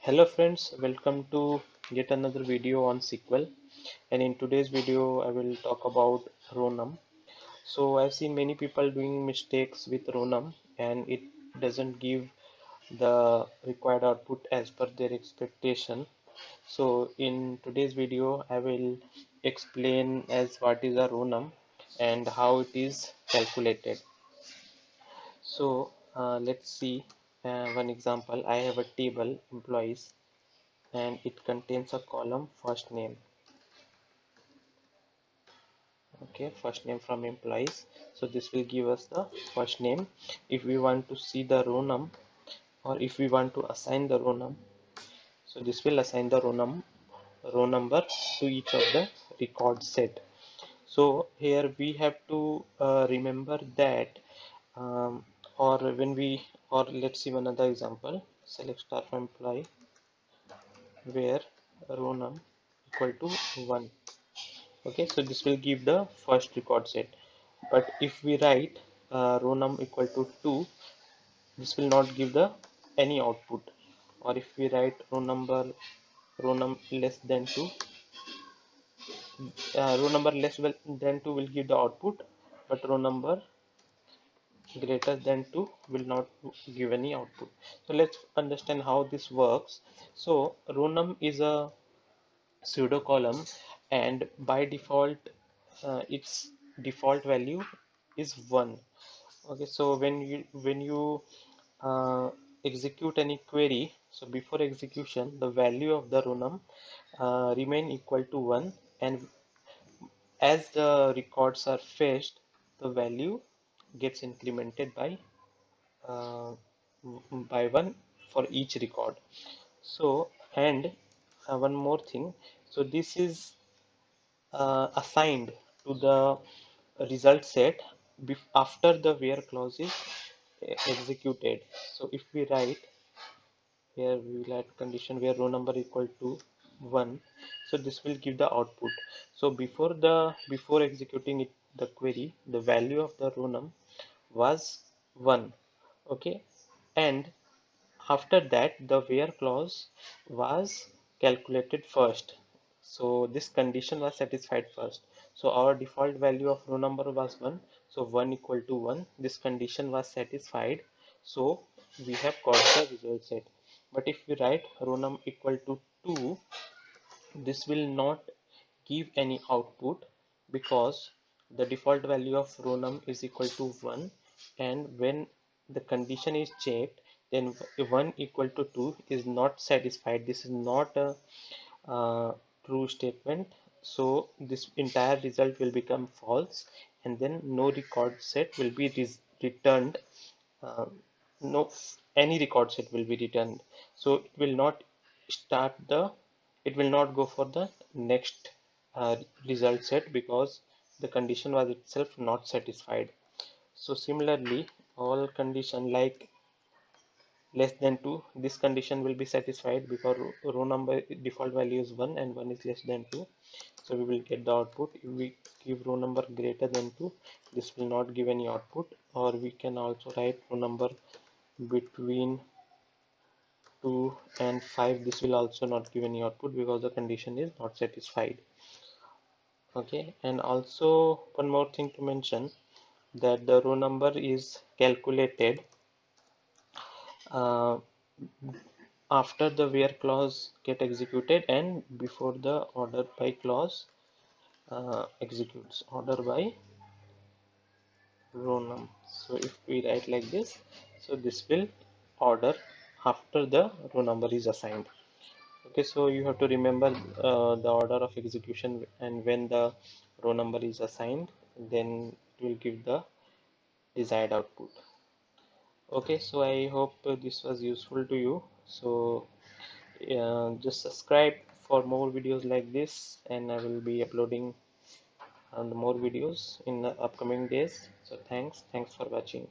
Hello friends, welcome to yet another video on SQL, and in today's video I will talk about ROWNUM. So I've seen many people doing mistakes with ROWNUM and it doesn't give the required output as per their expectation. So in today's video I will explain as what is a ROWNUM and how it is calculated. So let's see one example. I have a table employees and it contains a column first name. Okay, first name from employees, so this will give us the first name. If we want to see the row num, or if we want to assign the row num, so this will assign the row number to each of the record set. So here we have to remember that or when we or let's see one other example. Select star from employee where row num equal to 1. Okay, so this will give the first record set, but if we write row num equal to 2, this will not give the any output. Or if we write row num less than 2, row number than 2 will give the output, but row number greater than 2 will not give any output. So let's understand how this works. So row num is a pseudo column, and by default its default value is 1. Okay, so when you execute any query, so before execution the value of the row num remain equal to 1, and as the records are fetched the value gets incremented uh, by 1 for each record. So and one more thing, so this is assigned to the result set after the where clause is executed. So if we write here, we will add condition where row number equal to 1, so this will give the output. So before executing it the query, the value of the row num was 1. Okay, and after that the where clause was calculated first, so this condition was satisfied first. So our default value of row number was 1, so 1 equal to 1, this condition was satisfied, so we have got the result set. But if we write row num equal to 2, this will not give any output, because the default value of row num is equal to 1, and when the condition is checked, then 1 equal to 2 is not satisfied. This is not a true statement, so this entire result will become false, and then no record set will be returned. uh, no any record set will be returned, so it will not start the it will not go for the next result set, because the condition was itself not satisfied. So similarly, all condition like less than 2, this condition will be satisfied because row number default value is 1 and 1 is less than 2, so we will get the output. If we give row number greater than 2, this will not give any output. Or we can also write row number between 2 and 5, this will also not give any output because the condition is not satisfied. Okay, and also one more thing to mention, that the row number is calculated uh, after the where clause get executed and before the order by clause executes. Order by row num. So if we write like this, so this will order after the row number is assigned. Okay, so you have to remember the order of execution, and when the row number is assigned, then it will give the desired output. Okay, so I hope this was useful to you. So just subscribe for more videos like this, and I will be uploading more videos in the upcoming days. So thanks for watching.